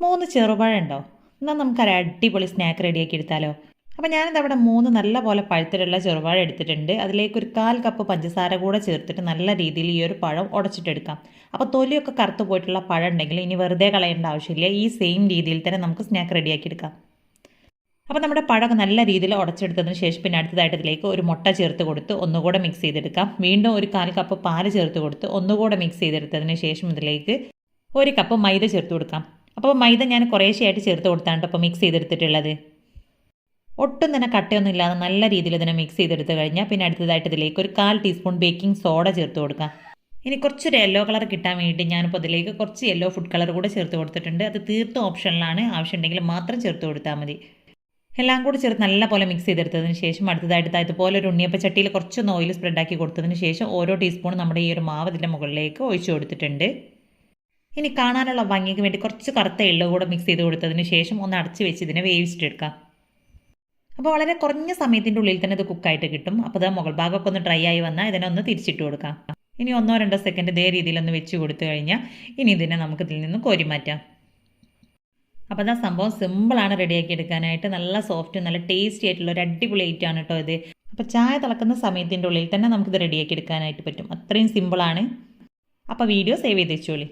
3 ചെറുപഴം ഉണ്ടോ? എന്നാൽ നമുക്കൊരു അടിപൊളി സ്നാക്ക് റെഡിയാക്കി എടുത്താലോ? അപ്പോൾ ഞാനിത് അവിടെ 3 നല്ല പോലെ പഴുത്തിട്ടുള്ള ചെറുപഴം എടുത്തിട്ടുണ്ട്. അതിലേക്ക് ഒരു 1/4 കപ്പ് പഞ്ചസാര കൂടെ ചേർത്തിട്ട് നല്ല രീതിയിൽ ഈ ഒരു പഴം ഉടച്ചിട്ടെടുക്കാം. അപ്പോൾ തൊലിയൊക്കെ കറുത്ത് പോയിട്ടുള്ള പഴം ഉണ്ടെങ്കിൽ ഇനി വെറുതെ കളയേണ്ട ആവശ്യമില്ല. ഈ സെയിം രീതിയിൽ തന്നെ നമുക്ക് സ്നാക്ക് റെഡിയാക്കി എടുക്കാം. അപ്പോൾ നമ്മുടെ പഴമൊക്കെ നല്ല രീതിയിൽ ഉടച്ചെടുത്തതിന് ശേഷം പിന്നെ അടുത്തതായിട്ട് ഇതിലേക്ക് ഒരു മുട്ട ചേർത്ത് കൊടുത്ത് ഒന്നുകൂടെ മിക്സ് ചെയ്തെടുക്കാം. വീണ്ടും ഒരു 1/4 കപ്പ് പാല് ചേർത്ത് കൊടുത്ത് ഒന്നുകൂടെ മിക്സ് ചെയ്തെടുത്തതിന് ശേഷം ഇതിലേക്ക് 1 കപ്പ് മൈദ ചേർത്ത് കൊടുക്കാം. അപ്പോൾ മൈദ ഞാൻ കുറേശ്ശെയായിട്ട് ചേർത്ത് കൊടുത്താണ് അപ്പോൾ മിക്സ് ചെയ്തെടുത്തിട്ടുള്ളത്. ഒട്ടും തന്നെ കട്ടയൊന്നും ഇല്ലാതെ നല്ല രീതിയിൽ ഇതിനെ മിക്സ് ചെയ്തെടുത്ത് കഴിഞ്ഞാൽ പിന്നെ അടുത്തതായിട്ട് ഇതിലേക്ക് ഒരു 1/4 ടീസ്പൂൺ ബേക്കിംഗ് സോഡ ചേർത്ത് കൊടുക്കാം. ഇനി കുറച്ചൊരു യെല്ലോ കളർ കിട്ടാൻ വേണ്ടി ഞാനിപ്പോൾ ഇതിലേക്ക് കുറച്ച് യെല്ലോ ഫുഡ് കളർ കൂടെ ചേർത്ത് കൊടുത്തിട്ടുണ്ട്. അത് തീർത്തും ഓപ്ഷനിലാണ്, ആവശ്യമുണ്ടെങ്കിൽ മാത്രം ചേർത്ത് കൊടുത്താൽ മതി. എല്ലാം കൂടി ചേർത്ത് നല്ല പോലെ മിക്സ് ചെയ്തെടുത്തതിന് ശേഷം അടുത്തതായിട്ട് ഇതുപോലെ ഒരു ഉണ്ണിയപ്പ ചട്ടിയിൽ കുറച്ചൊന്ന് ഓയിൽ സ്പ്രെഡാക്കി കൊടുത്തതിന് ശേഷം ഓരോ ടീസ്പൂൺ നമ്മുടെ ഈ ഒരു മാവ് ഇതിൻ്റെ മുകളിലേക്ക് ഒഴിച്ചു കൊടുത്തിട്ടുണ്ട്. ഇനി കാണാനുള്ള ഭംഗിക്ക് വേണ്ടി കുറച്ച് കറുത്ത എള്ള് കൂടെ മിക്സ് ചെയ്ത് കൊടുത്തതിന് ശേഷം ഒന്ന് അടച്ച് വെച്ച് ഇതിനെ വേവിച്ചിട്ടെടുക്കാം. അപ്പോൾ വളരെ കുറഞ്ഞ സമയത്തിൻ്റെ ഉള്ളിൽ തന്നെ ഇത് കുക്കായിട്ട് കിട്ടും. അപ്പോൾ ഇത് മുകൾ ഭാഗമൊക്കെ ഒന്ന് ഡ്രൈ ആയി വന്നാൽ ഇതിനെ ഒന്ന് തിരിച്ചിട്ട് കൊടുക്കാം. ഇനി 1-2 സെക്കൻഡ് ഇതേ രീതിയിലൊന്ന് വെച്ച് കൊടുത്തു കഴിഞ്ഞാൽ ഇനി ഇതിനെ നമുക്ക് ഇതിൽ നിന്ന് കോരി മാറ്റാം. അപ്പോൾ അതാ സംഭവം സിമ്പിളാണ് റെഡിയാക്കി എടുക്കാനായിട്ട്. നല്ല സോഫ്റ്റ് നല്ല ടേസ്റ്റി ആയിട്ടുള്ള ഒരു അടിപൊളി ഐറ്റമാണ് കേട്ടോ ഇത്. അപ്പോൾ ചായ തിളക്കുന്ന സമയത്തിൻ്റെ ഉള്ളിൽ തന്നെ നമുക്കിത് റെഡിയാക്കി എടുക്കാനായിട്ട് പറ്റും. അത്രയും സിമ്പിളാണ്. അപ്പോൾ വീഡിയോ സേവ് ചെയ്ത് വെച്ചോളി.